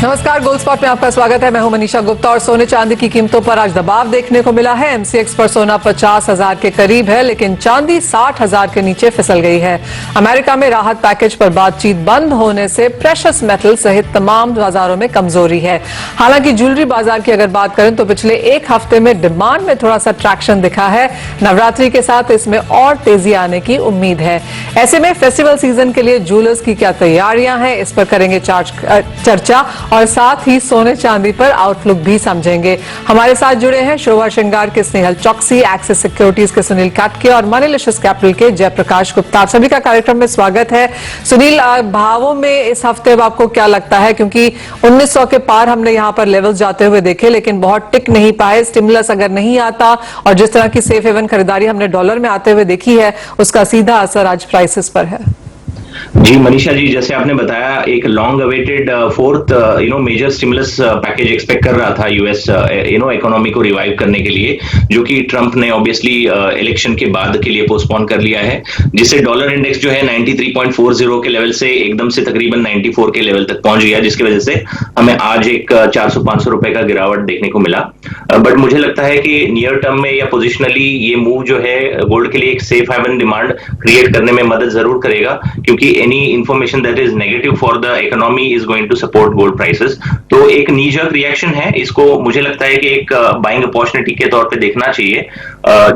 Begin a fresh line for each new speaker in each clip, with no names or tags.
नमस्कार, gold spot में आपका स्वागत है। मैं हूं मनीषा गुप्ता और सोने चांदी की कीमतों पर आज दबाव देखने को मिला है। एमसीएक्स पर सोना 50,000 के करीब है, लेकिन चांदी 60,000 के नीचे फिसल गई है। अमेरिका में राहत पैकेज पर बातचीत बंद होने से प्रेशस मेटल सहित तमाम बाजारों में कमजोरी है। हालांकि ज्वेलरी बाजार की अगर बात करें तो पिछले एक हफ्ते में डिमांड में थोड़ा सा ट्रैक्शन दिखा है। नवरात्रि के साथ इसमें और तेजी आने की उम्मीद है। ऐसे में फेस्टिवल सीजन के लिए ज्वेलर्स की क्या तैयारियां हैं, इस पर करेंगे चर्चा और साथ ही सोने चांदी पर आउटलुक भी समझेंगे। हमारे साथ जुड़े हैं शोभा श्रृंगार के स्नेहल चौकसी, एक्सिस सिक्योरिटीज के सुनील काटके और मनीलिशियस कैपिटल के जयप्रकाश गुप्ता। आप सभी का कार्यक्रम में स्वागत है। सुनील, भावों में इस हफ्ते अब आपको क्या लगता है, क्योंकि 1900 के पार हमने यहाँ पर लेवल्स जाते हुए देखे लेकिन बहुत टिक नहीं पाए। स्टिमुलस अगर नहीं आता और जिस तरह की सेफ हेवन खरीदारी हमने डॉलर में आते हुए देखी है, उसका सीधा असर आज प्राइसेस पर है।
जी मनीषा जी, जैसे आपने बताया, एक long awaited fourth major stimulus package expect कर रहा था यूएस इकोनॉमी को रिवाइव करने के लिए, जो कि ट्रंप ने ऑब्वियसली इलेक्शन के बाद के लिए पोस्टपोन कर लिया है, जिससे डॉलर इंडेक्स जो है 93.40 के लेवल से एकदम से तकरीबन 94 के लेवल तक पहुंच गया, जिसकी वजह से हमें आज एक 400-500 रुपए का गिरावट देखने को मिला। बट मुझे लगता है कि नियर टर्म में या पोजिशनली ये मूव जो है गोल्ड के लिए एक सेफ हेवन डिमांड क्रिएट करने में मदद जरूर करेगा, क्योंकि any information that is negative for the economy is going to support gold prices। तो एक नी जर्क रिएक्शन है, इसको मुझे लगता है कि एक बाइंग अपॉर्चुनिटी के तौर पे देखना चाहिए।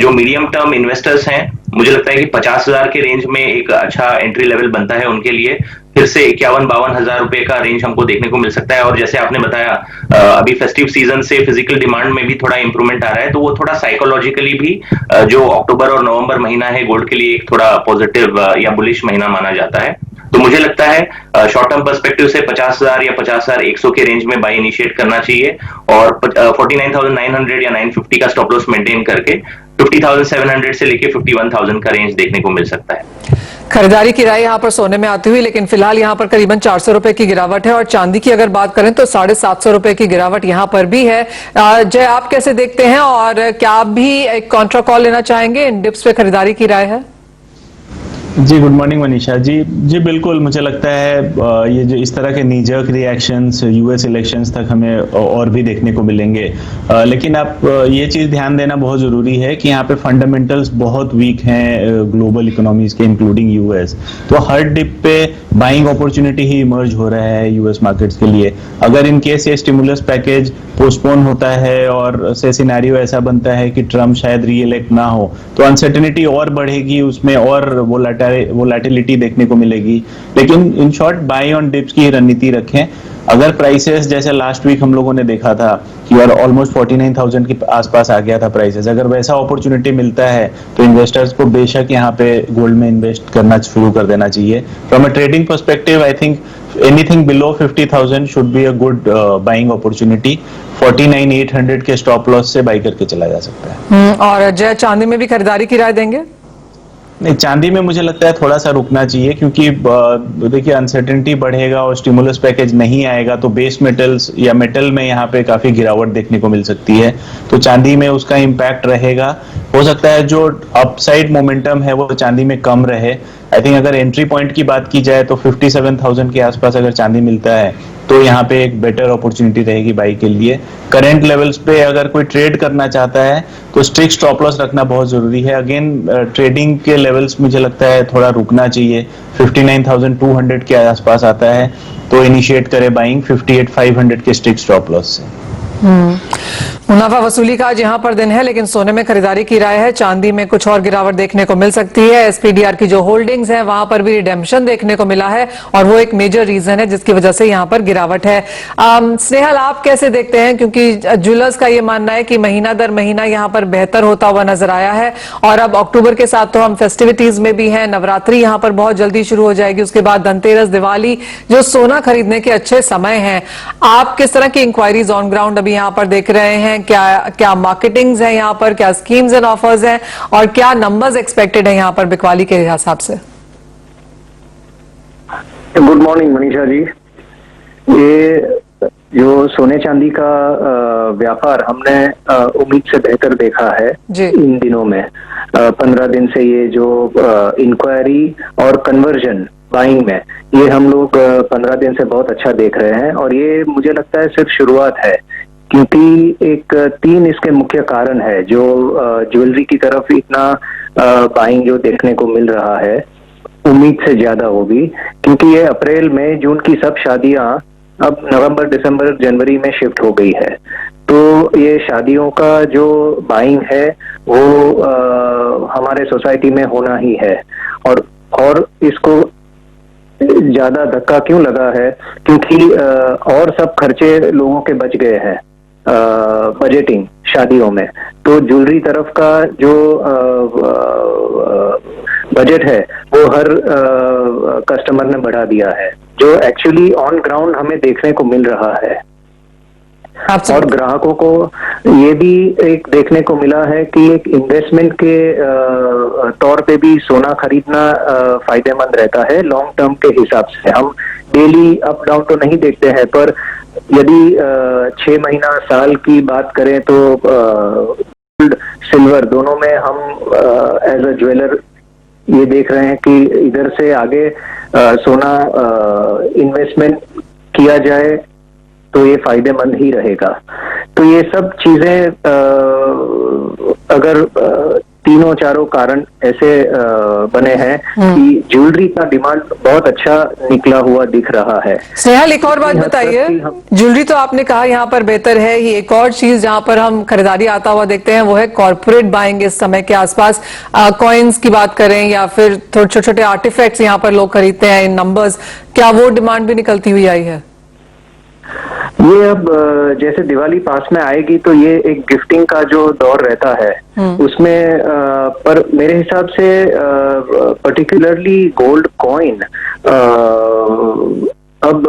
जो मीडियम टर्म इन्वेस्टर्स हैं, मुझे लगता है कि 50,000 के रेंज में एक अच्छा एंट्री लेवल बनता है उनके लिए। फिर से 51-52 हजार रुपए का रेंज हमको देखने को मिल सकता है। और जैसे आपने बताया, अभी फेस्टिव सीजन से फिजिकल डिमांड में भी थोड़ा इंप्रूवमेंट आ रहा है, तो वो थोड़ा साइकोलॉजिकली भी जो अक्टूबर और नवंबर महीना है गोल्ड के लिए एक थोड़ा पॉजिटिव या बुलिश महीना माना जाता है। तो मुझे लगता है शॉर्ट टर्म पर्सपेक्टिव से 50,000 या 50,100 के रेंज में बाई इनिशिएट करना चाहिए और 49,900 या 950 का स्टॉप लॉस मेंटेन करके 50,700 से लेके 51,000 का रेंज देखने को मिल सकता है।
खरीदारी की राय यहाँ पर सोने में आती हुई, लेकिन फिलहाल यहाँ पर करीबन 400 रुपए की गिरावट है और चांदी की अगर बात करें तो 750 रुपए की गिरावट यहाँ पर भी है। जय, आप कैसे देखते हैं और क्या आप भी एक कॉन्ट्रा कॉल लेना चाहेंगे? इन डिप्स पे खरीदारी की राय है?
जी, गुड मॉर्निंग मनीषा जी। जी बिल्कुल, मुझे लगता है ये जो इस तरह के नीजर्क रिएक्शंस यूएस इलेक्शंस तक हमें और भी देखने को मिलेंगे। लेकिन आप ये चीज़ ध्यान देना बहुत ज़रूरी है कि यहाँ पे फंडामेंटल्स बहुत वीक हैं ग्लोबल इकोनॉमीज के, इंक्लूडिंग यूएस। तो हर डिप पे बाइंग अपॉर्चुनिटी ही इमर्ज हो रहा है यूएस मार्केट्स के लिए। अगर इन केस ये स्टिमुलस पैकेज पोस्टपोन होता है और से सिनेरियो ऐसा बनता है कि ट्रम्प शायद री इलेक्ट ना हो, तो अनसर्टेनिटी और बढ़ेगी, उसमें और वोलेटिलिटी देखने को मिलेगी। लेकिन in short buy on dips की रणनीति रखें। अगर प्राइसेस जैसे लास्ट वीक हम लोगों ने देखा था कि और ऑलमोस्ट 49,000 के आसपास आ गया था प्राइसेस, अगर वैसा अपॉर्चुनिटी मिलता है तो इन्वेस्टर्स को बेशक यहाँ पे गोल्ड में इन्वेस्ट करना शुरू कर देना चाहिए। From a trading perspective I think anything below 50,000 should be a good buying opportunity. 49,800 के स्टॉप लॉस से बाई करके चला जा सकता है।
और जय, चांदी में भी खरीदारी की राय देंगे?
नहीं, चांदी में मुझे लगता है थोड़ा सा रुकना चाहिए, क्योंकि देखिए अनसर्टेनिटी बढ़ेगा और स्टिमुलस पैकेज नहीं आएगा तो बेस मेटल्स या मेटल में यहाँ पे काफी गिरावट देखने को मिल सकती है। तो चांदी में उसका इम्पैक्ट रहेगा। हो सकता है जो अपसाइड मोमेंटम है वो चांदी में कम रहे। आई थिंक अगर एंट्री पॉइंट की बात की जाए तो 57,000 के आसपास अगर चांदी मिलता है तो यहाँ पे एक बेटर अपॉर्चुनिटी रहेगी बाई के लिए। करंट लेवल्स पे अगर कोई ट्रेड करना चाहता है तो स्ट्रिक्ट स्टॉप लॉस रखना बहुत जरूरी है। अगेन ट्रेडिंग के लेवल्स मुझे लगता है थोड़ा रुकना चाहिए। 59,200 के आसपास आता है तो इनिशिएट करे बाइंग 58,500 के स्ट्रिक्ट स्टॉप लॉस से।
मुनाफा वसूली का आज यहाँ पर दिन है, लेकिन सोने में खरीदारी की राय है। चांदी में कुछ और गिरावट देखने को मिल सकती है। एसपीडीआर की जो होल्डिंग्स हैं वहां पर भी रिडेम्पशन देखने को मिला है और वो एक मेजर रीजन है जिसकी वजह से यहाँ पर गिरावट है। स्नेहल, आप कैसे देखते हैं, क्योंकि ज्वेलर्स का ये मानना है कि महीना दर महीना यहाँ पर बेहतर होता हुआ नजर आया है और अब अक्टूबर के साथ तो हम फेस्टिविटीज में भी हैं। नवरात्रि यहाँ पर बहुत जल्दी शुरू हो जाएगी, उसके बाद धनतेरस, दिवाली, जो सोना खरीदने के अच्छे समय हैं। आप किस तरह की इंक्वायरीज ऑन ग्राउंड अभी यहाँ पर देख रहे हैं? क्या मार्केटिंग्स है यहाँ पर, क्या स्कीम्स एंड ऑफर्स हैं और क्या नंबर्स एक्सपेक्टेड है यहाँ पर बिकवाली के हिसाब से?
Good morning Manisha ji. ये जो सोने चांदी का व्यापार हमने उम्मीद से बेहतर देखा है इन दिनों में। 15 दिन से ये जो इंक्वायरी और कन्वर्जन बाइंग में, ये हम लोग 15 दिन से बहुत अच्छा देख रहे हैं। और ये मुझे लगता है सिर्फ शुरुआत है, क्योंकि एक 3 इसके मुख्य कारण है जो ज्वेलरी की तरफ इतना बाइंग जो देखने को मिल रहा है, उम्मीद से ज्यादा होगी, क्योंकि ये अप्रैल मई जून की सब शादियां अब नवंबर दिसंबर जनवरी में शिफ्ट हो गई है। तो ये शादियों का जो बाइंग है वो हमारे सोसाइटी में होना ही है। और इसको ज्यादा धक्का क्यों लगा है, क्योंकि और सब खर्चे लोगों के बच गए हैं बजटिंग शादियों में। तो ज्वेलरी तरफ का जो बजट है वो हर कस्टमर ने बढ़ा दिया है, जो एक्चुअली ऑन ग्राउंड हमें देखने को मिल रहा है। और ग्राहकों को ये भी एक देखने को मिला है कि एक इन्वेस्टमेंट के तौर पे भी सोना खरीदना फायदेमंद रहता है लॉन्ग टर्म के हिसाब से। हम डेली अप डाउन तो नहीं देखते हैं, पर यदि 6 महीना साल की बात करें तो गोल्ड सिल्वर दोनों में हम एज अ ज्वेलर ये देख रहे हैं कि इधर से आगे सोना इन्वेस्टमेंट किया जाए तो ये फायदेमंद ही रहेगा। तो ये सब चीजें अगर तीनों चारों कारण ऐसे बने हैं कि ज्वेलरी का डिमांड बहुत अच्छा निकला हुआ दिख रहा है।
स्नेहल, एक और बात बताइए, ज्वेलरी तो आपने कहा यहाँ पर बेहतर है ही, एक और चीज जहां पर हम खरीदारी आता हुआ देखते हैं वो है कॉर्पोरेट बाइंग। इस समय के आसपास कॉइन्स की बात करें या फिर थोड़े छोटे छोटे आर्टिफैक्ट्स यहाँ पर लोग खरीदते हैं इन नंबर्स, क्या वो डिमांड भी निकलती हुई आई है?
ये अब जैसे दिवाली पास में आएगी तो ये एक गिफ्टिंग का जो दौर रहता है उसमें पर मेरे हिसाब से पर्टिकुलरली गोल्ड कॉइन अब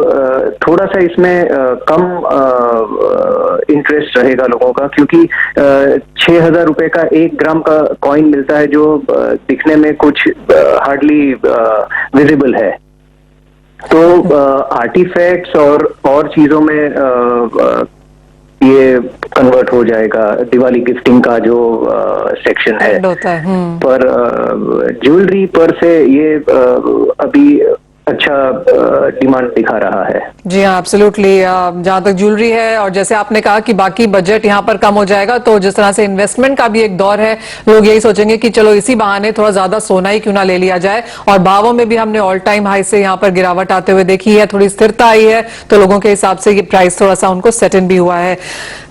थोड़ा सा इसमें कम इंटरेस्ट रहेगा लोगों का, क्योंकि 6,000 रुपए का 1 ग्राम का कॉइन मिलता है जो दिखने में कुछ हार्डली विजिबल है। तो आर्टिफैक्ट्स और चीजों में ये कन्वर्ट हो जाएगा दिवाली गिफ्टिंग का जो सेक्शन है। पर ज्वेलरी पर से ये अभी अच्छा डिमांड दिखा रहा है।
जी हाँ, एब्सोल्युटली। जहां तक ज्वेलरी है और जैसे आपने कहा कि बाकी बजट यहाँ पर कम हो जाएगा, तो जिस तरह से इन्वेस्टमेंट का भी एक दौर है, लोग यही सोचेंगे कि चलो इसी बहाने थोड़ा ज्यादा सोना ही क्यों ना ले लिया जाए। और भावों में भी हमने ऑल टाइम हाई से यहाँ पर गिरावट आते हुए देखी है, थोड़ी स्थिरता आई है, तो लोगों के हिसाब से ये प्राइस थोड़ा सा उनको सेट इन भी हुआ है।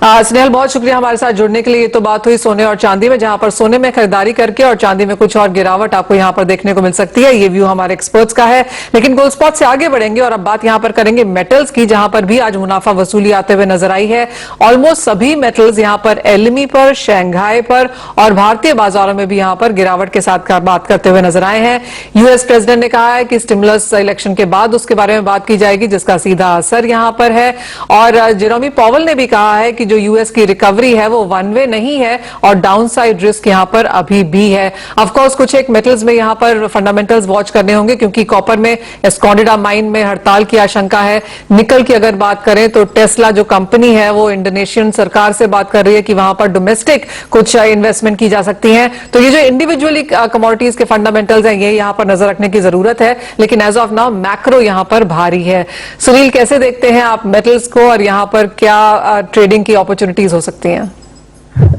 स्नेहल, बहुत शुक्रिया हमारे साथ जुड़ने के लिए। ये तो बात हुई सोने और चांदी में, जहां पर सोने में खरीदारी करके और चांदी में कुछ और गिरावट आपको यहाँ पर देखने को मिल सकती है। ये व्यू हमारे एक्सपर्ट्स का है। लेकिन गोल्ड स्पॉट से आगे बढ़ेंगे और अब बात यहां पर करेंगे मेटल्स की, जहां पर भी आज मुनाफा वसूली आते हुए नजर आई है। ऑलमोस्ट सभी मेटल्स यहां पर एलएमई पर, शंघाई पर और भारतीय बाजारों में भी यहां पर गिरावट के साथ बात करते हुए नजर आए हैं। यूएस प्रेसिडेंट ने कहा है कि स्टिमुलस इलेक्शन के बाद उसके बारे में बात की जाएगी, जिसका सीधा असर यहां पर है। और जेरोमी पॉवल ने भी कहा है कि जो यूएस की रिकवरी है वो वन वे नहीं है और डाउनसाइड रिस्क यहां पर अभी भी है। ऑफकोर्स कुछ एक मेटल्स में यहां पर फंडामेंटल्स वॉच करने होंगे, क्योंकि कॉपर में एस्कॉन्डिडा माइन में हड़ताल की आशंका है। निकल की अगर बात करें तो टेस्ला जो कंपनी है वो इंडोनेशियन सरकार से बात कर रही है कि वहां पर डोमेस्टिक कुछ इन्वेस्टमेंट की जा सकती है। तो ये जो इंडिविजुअली कमोडिटीज के फंडामेंटल्स हैं, ये यहां पर नजर रखने की जरूरत है। लेकिन एज ऑफ नाउ मैक्रो यहां पर भारी है। सुनील, कैसे देखते हैं आप मेटल्स को और यहां पर क्या ट्रेडिंग की अपॉर्चुनिटीज हो सकती हैं?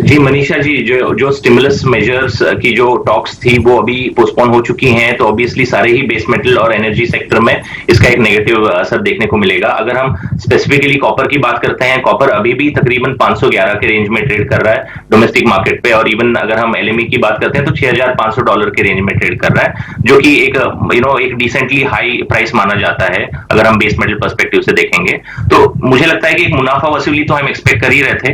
जी मनीषा जी, जो स्टिमुलस मेजर्स की जो टॉक्स थी वो अभी पोस्टपोन हो चुकी हैं, तो ऑब्वियसली सारे ही बेस मेटल और एनर्जी सेक्टर में इसका एक नेगेटिव असर देखने को मिलेगा। अगर हम स्पेसिफिकली कॉपर की बात करते हैं, कॉपर अभी भी तकरीबन 511 के रेंज में ट्रेड कर रहा है डोमेस्टिक मार्केट पे, और इवन अगर हम एलएमई की बात करते हैं तो $6,500 के रेंज में ट्रेड कर रहा है, जो कि एक एक डिसेंटली हाई प्राइस माना जाता है अगर हम बेस मेटल पर्सपेक्टिव से देखेंगे। तो मुझे लगता है कि एक मुनाफा वसूली तो हम एक्सपेक्ट कर ही रहे थे।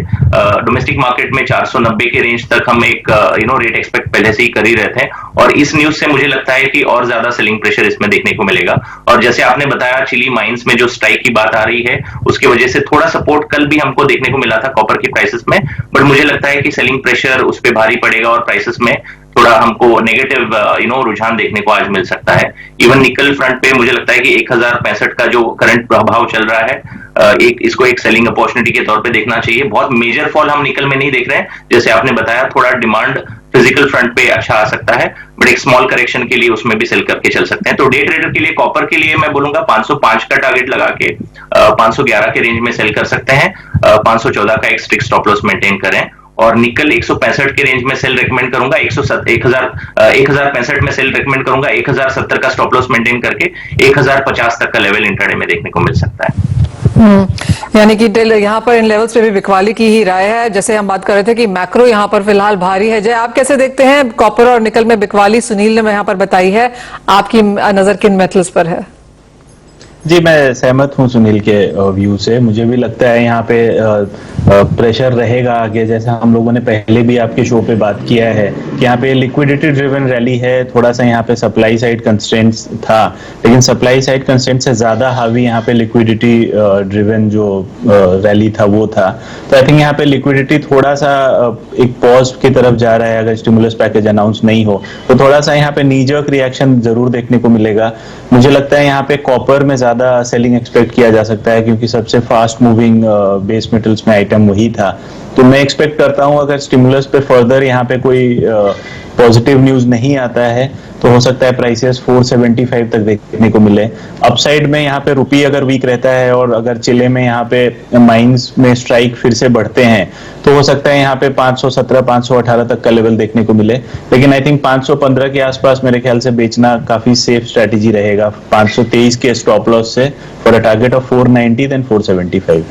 डोमेस्टिक मार्केट में 490 के रेंज तक हम एक रेट एक्सपेक्ट पहले से ही कर ही रहे थे, और इस न्यूज से मुझे लगता है कि और ज्यादा सेलिंग प्रेशर इसमें देखने को मिलेगा। और जैसे आपने बताया, चिली माइंस में जो स्ट्राइक की बात आ रही है उसकी वजह से थोड़ा सपोर्ट कल भी हमको देखने को मिला था कॉपर की प्राइसेस में, बट मुझे लगता है कि सेलिंग प्रेशर उस पर भारी पड़ेगा और प्राइसेस में थोड़ा हमको नेगेटिव रुझान देखने को आज मिल सकता है। इवन निकल फ्रंट पे मुझे लगता है कि 1065 का जो करंट भाव चल रहा है, इसको एक सेलिंग अपॉर्चुनिटी के तौर पे देखना चाहिए। बहुत मेजर फॉल हम निकल में नहीं देख रहे हैं, जैसे आपने बताया थोड़ा डिमांड फिजिकल फ्रंट पे अच्छा आ सकता है, बट एक स्मॉल करेक्शन के लिए उसमें भी सेल करके चल सकते हैं। तो डे ट्रेडर के लिए कॉपर के लिए मैं बोलूंगा 505 का टारगेट लगा के 511 के रेंज में सेल कर सकते हैं, 514 का एक स्ट्रिक्ट स्टॉप लॉस मेंटेन करें, और निकल 165 के रेंज में सेल रेकमेंड करूंगा, 1065 में सेल रेकमेंड करूंगा, 1070 का स्टॉप लॉस मेंटेन करके 1050 तक का लेवल इंट्राडे में देखने को मिल सकता है।
यानी कि यहाँ पर इन लेवल्स पे भी बिकवाली की ही राय है। जैसे हम बात कर रहे थे कि मैक्रो यहाँ पर फिलहाल भारी है। जय, आप कैसे देखते हैं कॉपर और निकल में बिकवाली? सुनील ने यहाँ पर बताई है, आपकी नजर किन मेटल्स पर है?
जी, मैं सहमत हूं सुनील के व्यू से। मुझे भी लगता है यहाँ पे प्रेशर रहेगा आगे, जैसा हम लोगों ने पहले भी आपके शो पे बात किया है कि यहाँ पे लिक्विडिटी ड्रिवन रैली है, थोड़ा सा यहाँ पे सप्लाई साइड कंस्ट्रेंट्स था, लेकिन सप्लाई साइड कंस्ट्रेंट से ज्यादा हावी यहाँ पे लिक्विडिटी ड्रिवन जो रैली था वो था। तो आई थिंक यहाँ पे लिक्विडिटी थोड़ा सा एक पॉज की तरफ जा रहा है। अगर स्टिमुलस पैकेज अनाउंस नहीं हो तो थोड़ा सा यहाँ पे नीजर्क रिएक्शन जरूर देखने को मिलेगा। मुझे लगता है यहाँ पे कॉपर में ज्यादा सेलिंग एक्सपेक्ट किया जा सकता है, क्योंकि सबसे फास्ट मूविंग बेस मेटल्स में आइटम वही था। तो मैं एक्सपेक्ट करता हूं अगर स्टिमुलस पे फर्दर यहाँ पे कोई पॉजिटिव न्यूज नहीं आता है तो हो सकता है प्राइसेस 475 तक देखने को मिले। अपसाइड में यहाँ पे रुपी अगर वीक रहता है और अगर चिले में यहाँ पे माइंस में स्ट्राइक फिर से बढ़ते हैं तो हो सकता है यहाँ पे 517 518 तक का लेवल देखने को मिले। लेकिन आई थिंक 515 के आसपास मेरे ख्याल से बेचना काफी सेफ स्ट्रेटेजी रहेगा, 523 के स्टॉप लॉस से, for a target of 490 then 475।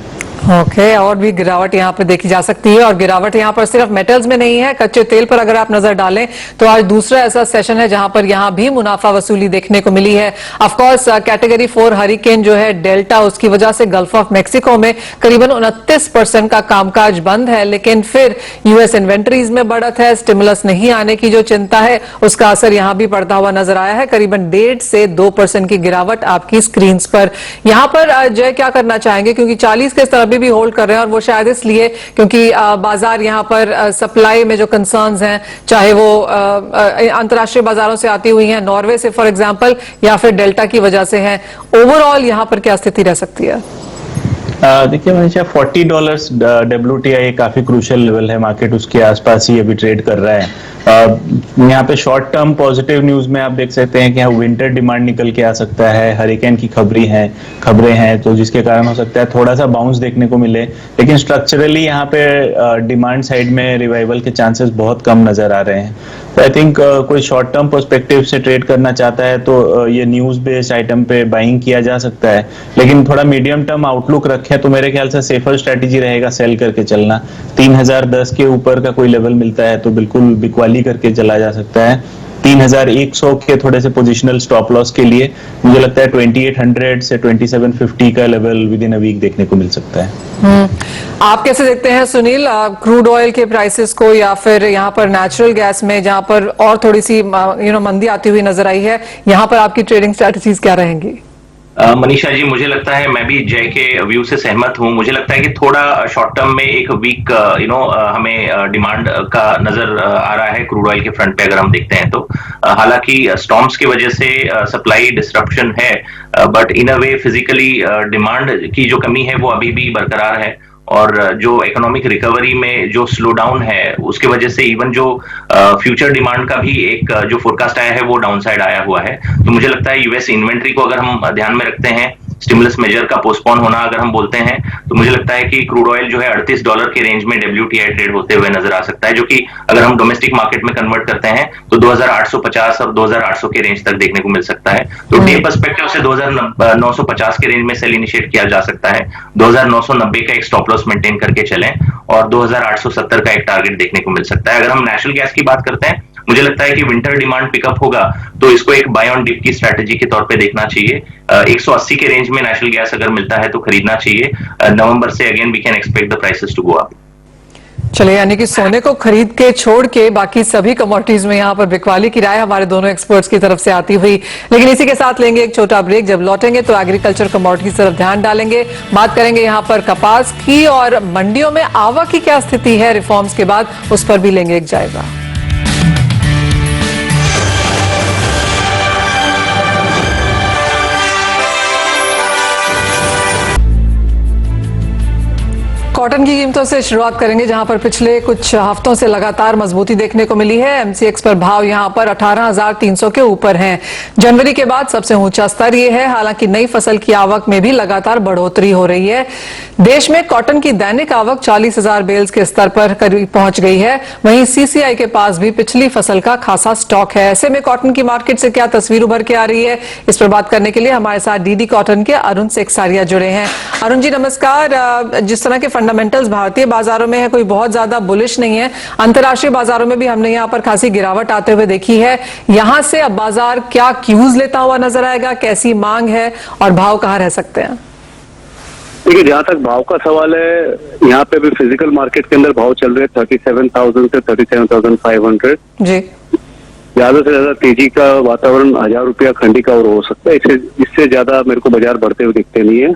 Okay, और भी गिरावट यहाँ पर देखी जा सकती है, और गिरावट यहाँ पर सिर्फ मेटल्स में नहीं है, कच्चे तेल पर अगर आप नजर डालें तो आज दूसरा ऐसा सेशन है जहां पर यहाँ भी मुनाफा वसूली देखने को मिली है। ऑफ कोर्स कैटेगरी 4 हरिकेन जो है डेल्टा, उसकी वजह से गल्फ ऑफ मेक्सिको में करीबन 29% का कामकाज बंद है, लेकिन फिर यूएस इन्वेंट्रीज में बढ़त है। स्टिमुलस नहीं आने की जो चिंता है उसका असर यहाँ भी पड़ता हुआ नजर आया है, करीबन 1.5 से 2% की गिरावट आपकी स्क्रीन पर। यहाँ पर जय क्या करना चाहेंगे, क्योंकि 40 के तरफ भी होल्ड कर रहे हैं, और वो शायद इसलिए क्योंकि बाजार यहां पर सप्लाई में जो कंसर्न्स हैं, चाहे वो अंतर्राष्ट्रीय बाजारों से आती हुई हैं, नॉर्वे से फॉर एग्जांपल, या फिर डेल्टा की वजह से हैं, ओवरऑल यहां पर क्या स्थिति रह सकती है?
देखिए मनीषा, $40 WTI काफी क्रूशियल लेवल है, मार्केट उसके आसपास ही अभी ट्रेड कर रहा है। यहाँ पे शॉर्ट टर्म पॉजिटिव न्यूज में आप देख सकते हैं कि यहाँ विंटर डिमांड निकल के आ सकता है, हरिकेन की खबरें हैं, तो जिसके कारण हो सकता है थोड़ा सा बाउंस देखने को मिले। लेकिन स्ट्रक्चरली यहाँ पे डिमांड साइड में रिवाइवल के चांसेस बहुत कम नजर आ रहे हैं। तो आई थिंक कोई शॉर्ट टर्म पर्सपेक्टिव से ट्रेड करना चाहता है तो ये न्यूज बेस्ड आइटम पे बाइंग किया जा सकता है, लेकिन थोड़ा मीडियम टर्म आउटलुक रखें तो मेरे ख्याल से सेफर स्ट्रेटेजी रहेगा सेल करके चलना। 3010 के ऊपर का कोई लेवल मिलता है तो बिल्कुल बिकवाली करके चला जा सकता है। 3100 के थोड़े से पोजिशनल स्टॉप लॉस के लिए मुझे लगता है 2800 से 2750 का level within a week देखने को मिल सकता है।
आप कैसे देखते हैं सुनील, क्रूड ऑयल के प्राइसेस को, या फिर यहाँ पर नेचुरल गैस में जहां पर और थोड़ी सी मंदी आती हुई नजर आई है, यहाँ पर आपकी ट्रेडिंग स्ट्रेटजीज क्या रहेंगी?
मनीषा जी, मुझे लगता है मैं भी जय के व्यू से सहमत हूं। मुझे लगता है कि थोड़ा शॉर्ट टर्म में एक वीक हमें डिमांड का नजर आ रहा है क्रूड ऑयल के फ्रंट पे अगर हम देखते हैं तो। हालांकि स्टॉर्म्स की वजह से सप्लाई डिसरप्शन है, but in a way physically demand की जो कमी है वो अभी भी बरकरार है, और जो इकोनॉमिक रिकवरी में जो स्लो डाउन है उसके वजह से इवन जो फ्यूचर डिमांड का भी एक जो फोरकास्ट आया है वो डाउन साइड आया हुआ है। तो मुझे लगता है यूएस इन्वेंट्री को अगर हम ध्यान में रखते हैं, स्टिमुलस मेजर का पोस्टपोन होना अगर हम बोलते हैं, तो मुझे लगता है कि क्रूड ऑयल जो है $38 के रेंज में WTI ट्रेड होते हुए नजर आ सकता है, जो कि अगर हम डोमेस्टिक मार्केट में कन्वर्ट करते हैं तो 2850 और 2800 के रेंज तक देखने को मिल सकता है। तो डे पर्सपेक्टिव से 2950 के रेंज में सेल इनिशिएट किया जा सकता है, 2990 का एक स्टॉप लॉस मेंटेन करके चलें, और 2870 का एक टारगेट देखने को मिल सकता है। अगर हम नेचुरल गैस की बात करते हैं, मुझे लगता है कि विंटर डिमांड पिकअप होगा तो इसको एक बाय ऑन डिप की स्ट्रैटेजी के तौर पे देखना चाहिए। 180 के रेंज में नेचुरल गैस अगर मिलता है तो खरीदना चाहिए। नवंबर से again we can expect the prices to go up.
चलिए, यानी कि सोने को खरीद के छोड़ के बाकी सभी कमोडिटीज में यहाँ पर बिकवाली की राय हमारे दोनों एक्सपर्ट्स की तरफ से आती हुई। लेकिन इसी के साथ लेंगे एक छोटा ब्रेक। जब लौटेंगे तो एग्रीकल्चर कमोडिटीज की तरफ ध्यान डालेंगे, बात करेंगे यहाँ पर कपास की, और मंडियों में आवक की क्या स्थिति है रिफॉर्म्स के बाद, उस पर भी लेंगे एक जायजा। कॉटन की कीमतों से शुरुआत करेंगे, जहां पर पिछले कुछ हफ्तों से लगातार मजबूती देखने को मिली है। एमसीएक्स पर भाव यहां पर 18,300 के ऊपर हैं। जनवरी के बाद सबसे ऊंचा स्तर यह है। हालांकि नई फसल की आवक में भी लगातार बढ़ोतरी हो रही है। देश में कॉटन की दैनिक आवक 40,000 बेल्स के स्तर पर करीब पहुंच गई है। वहीं सीसीआई के पास भी पिछली फसल का खासा स्टॉक है। ऐसे में कॉटन की मार्केट से क्या तस्वीर उभर के आ रही है, इस पर बात करने के लिए हमारे साथ डीडी कॉटन के अरुण सेक्सारिया जुड़े हैं। अरुण जी नमस्कार। जिस तरह के फंडामेंटल्स भारतीय बाजारों में है, कोई बहुत ज्यादा बुलिश नहीं है। अंतर्राष्ट्रीय बाजारों में भी हमने यहां पर खासी गिरावट आते हुए देखी है। यहां से अब बाजार क्या क्यूज लेता हुआ नजर आएगा, कैसी मांग है और भाव कहां रह सकते हैं?
देखिए, जहाँ तक भाव का सवाल है, यहाँ पे भी फिजिकल मार्केट के अंदर भाव चल रहे हैं 37,000 से 37,500 जी। ज्यादा से ज्यादा तेजी का वातावरण 1,000 रुपया खंडी का और हो सकता है। इससे ज्यादा मेरे को बाजार बढ़ते हुए दिखते नहीं है।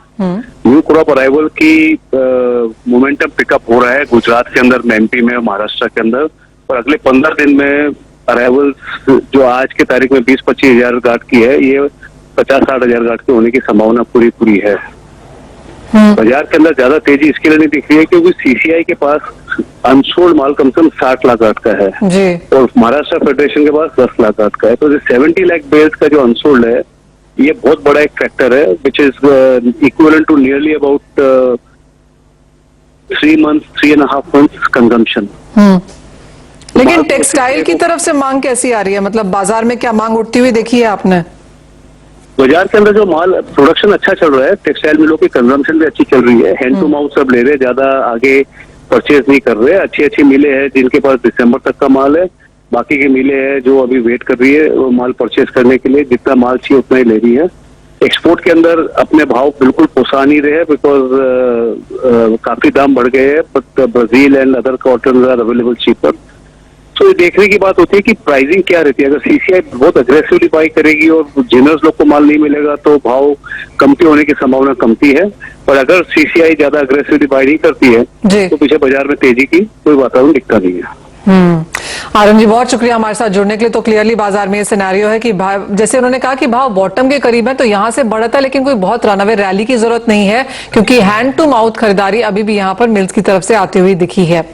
न्यू क्रॉप अराइवल की मोमेंटम पिकअप हो रहा है गुजरात के अंदर, एमपी में, महाराष्ट्र के अंदर। और अगले 15 दिन में अराइवल जो आज के तारीख में 20-25 हजार गांठ की है, ये 50-60 हजार गांठ की होने की संभावना पूरी है। बाजार के अंदर ज्यादा तेजी इसके लिए नहीं दिख रही है क्योंकि सीसीआई के पास अनसोल्ड माल कम से कम 60 लाख गांठ का है जी। और महाराष्ट्र फेडरेशन के पास 10 लाख गांठ का है। तो 70 लाख बेल्स का जो अनसोल्ड है, ये बहुत बड़ा एक फैक्टर है, which is equivalent to nearly about 3.5 months consumption.
लेकिन टेक्सटाइल की तरफ से मांग कैसी आ रही है? मतलब बाजार में क्या मांग उठती हुई देखी है आपने?
बाजार के अंदर जो माल प्रोडक्शन अच्छा चल रहा है, टेक्सटाइल मिलों की कंजम्पशन भी अच्छी चल रही है। हैंड टू माउथ सब ले रहे, ज्यादा आगे परचेज नहीं कर रहे। अच्छी मिलें हैं जिनके पास दिसंबर तक का माल है। बाकी की मिलें हैं जो अभी वेट कर रही है वो माल परचेज करने के लिए, जितना माल चाहिए उतना ही ले रही है। एक्सपोर्ट के अंदर अपने भाव बिल्कुल पोसा नहीं रहे बिकॉज काफी दाम बढ़ गए हैं, but Brazil and other cotton are available cheaper. तो ये देखने की बात होती है कि प्राइसिंग क्या रहती है। अगर सीसीआई बहुत अग्रेसिवली बाई करेगी और जेनरस लोग को माल नहीं मिलेगा तो भाव कमती होने की संभावना कमती है। पर अगर सीसीआई ज्यादा अग्रेसिवली बाई नहीं करती है तो पीछे बाजार में तेजी की कोई वातावरण दिखता नहीं है।
आरएम जी बहुत शुक्रिया हमारे साथ जुड़ने के लिए। तो क्लियरली बाजार में ये सिनेरियो है कि जैसे उन्होंने कहा कि भाव बॉटम के करीब है, तो यहां से बढ़ता है, लेकिन कोई बहुत रनअवे रैली की जरूरत नहीं है क्योंकि हैंड टू माउथ खरीदारी अभी भी यहां पर मिल्स की तरफ से आती हुई दिखी है।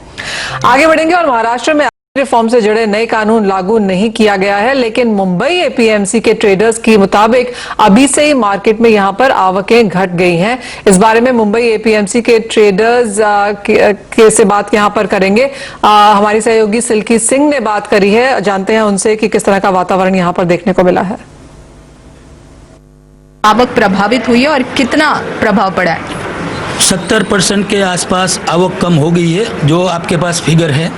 आगे बढ़ेंगे और महाराष्ट्र में रिफॉर्म से जुड़े नए कानून लागू नहीं किया गया है, लेकिन मुंबई एपीएमसी के ट्रेडर्स के मुताबिक अभी से ही मार्केट में यहां पर आवकें घट गई हैं। इस बारे में मुंबई एपीएमसी के ट्रेडर्स से बात यहां पर करेंगे। हमारी सहयोगी सिल्की सिंह ने बात करी है, जानते हैं उनसे कि किस तरह का वातावरण यहां पर देखने को मिला है।
आवक प्रभावित हुई है और कितना प्रभाव पड़ा है?
70% के आसपास आवक कम हो गई है, जो आपके पास फिगर है।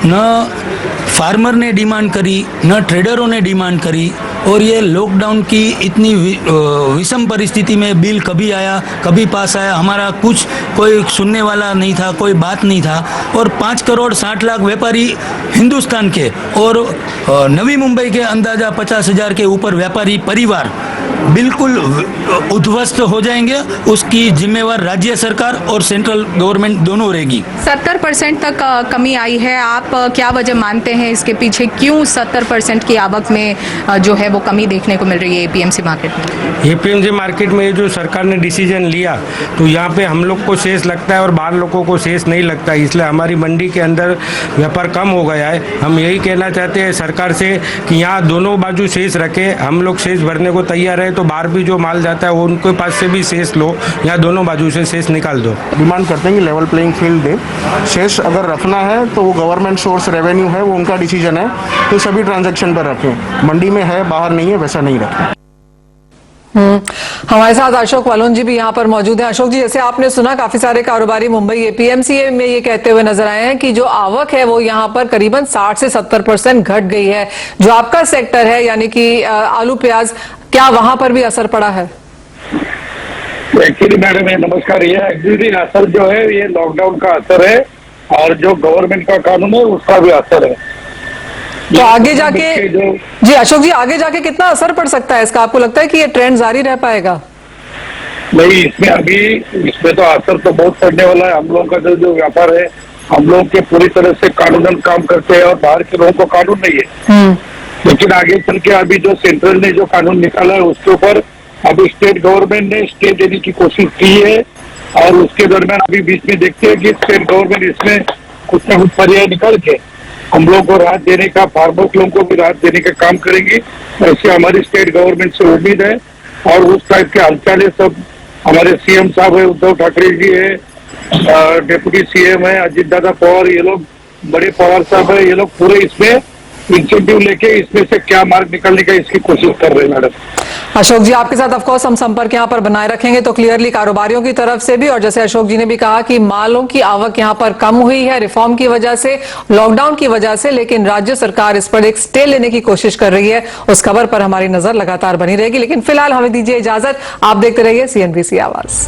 न फार्मर ने डिमांड करी, न ट्रेडरों ने डिमांड करी, और ये लॉकडाउन की इतनी विषम परिस्थिति में बिल कभी आया कभी पास आया, हमारा कुछ कोई सुनने वाला नहीं था, कोई बात नहीं था। और 5 करोड़ 60 लाख व्यापारी हिंदुस्तान के और नवी मुंबई के अंदाजा 50,000 के ऊपर व्यापारी परिवार बिल्कुल उद्ध्वस्त हो जाएंगे। उसकी जिम्मेवार राज्य सरकार और सेंट्रल गवर्नमेंट दोनों रहेगी।
70% तक कमी आई है, आप क्या वजह मानते हैं इसके पीछे? क्यों 70% की आवक में जो है वो कमी देखने को मिल रही है एपीएमसी मार्केट में?
एपीएमसी मार्केट में जो सरकार ने डिसीजन लिया, तो यहाँ पे हम लोग को शेष लगता है और बाहर लोगों को शेष नहीं लगता, इसलिए हमारी मंडी के अंदर व्यापार कम हो गया है। हम यही कहना चाहते हैं सरकार से कि यहाँ दोनों बाजू शेष रखे, हम लोग शेष भरने को तैयार है, तो बाहर भी जो माल जाता है वो उनके पास से भी शेष लो, यहाँ दोनों बाजू से शेष निकाल दो।
डिमांड करते हैं कि लेवल प्लेइंग फील्ड दे। शेष अगर रखना है तो वो गवर्नमेंट सोर्स रेवेन्यू है, वो उनका डिसीजन है, तो सभी ट्रांजैक्शन पर रखें। मंडी में है, बाहर नहीं है, वैसा नहीं रखें।
हमारे साथ अशोक वालोन जी भी यहाँ पर मौजूद हैं। अशोक जी, जैसे आपने सुना, काफी सारे कारोबारी मुंबई एपीएमसी में ये कहते हुए नजर आए हैं कि जो आवक है वो यहाँ पर करीबन 60 से 70% घट गई है। जो आपका सेक्टर है यानी कि आलू प्याज, क्या वहां पर भी असर पड़ा है?
एक्चुअली मैडम नमस्कार, ये एक्चुअली असर जो है ये लॉकडाउन का असर है और जो गवर्नमेंट का कानून है उसका भी असर है।
तो आगे जाके जी अशोक जी, आगे जाके कितना असर पड़ सकता है इसका? आपको लगता है कि ये ट्रेंड जारी रह पाएगा?
नहीं, इसमें तो असर तो बहुत पड़ने वाला है। हम लोगों का जो व्यापार है, हम लोग के पूरी तरह से कानूनन काम करते हैं और बाहर के लोगों को कानून नहीं है। लेकिन आगे चल के अभी जो सेंट्रल ने जो कानून निकाला है उसके ऊपर अभी स्टेट गवर्नमेंट ने स्टे देने की कोशिश की है और उसके दरमियान अभी बीच में देखते हैं कि स्टेट गवर्नमेंट इसमें कुछ ना कुछ पर्याय निकाल के हम लोगों को राहत देने का, फार्मर्स लोगों को भी राहत देने का काम करेंगी। ऐसे हमारी स्टेट गवर्नमेंट से उम्मीद है। और उस टाइप के हालचाल सब हमारे सीएम साहब है, उद्धव ठाकरे जी है, डिप्टी सीएम है अजीत दादा पवार, ये लोग बड़े पवार साहब है, ये लोग पूरे इसमें इंसेंटिव लेके इसमें से क्या मार्ग निकालने का इसकी कोशिश कर रहे हैं मैडम।
अशोक जी, आपके साथ ऑफकोर्स हम संपर्क यहाँ पर बनाए रखेंगे। तो क्लियरली कारोबारियों की तरफ से भी, और जैसे अशोक जी ने भी कहा कि मालों की आवक यहाँ पर कम हुई है रिफॉर्म की वजह से, लॉकडाउन की वजह से, लेकिन राज्य सरकार इस पर एक स्टे लेने की कोशिश कर रही है। उस खबर पर हमारी नजर लगातार बनी रहेगी। लेकिन फिलहाल हमें दीजिए इजाजत, आप देखते रहिए CNBC आवाज।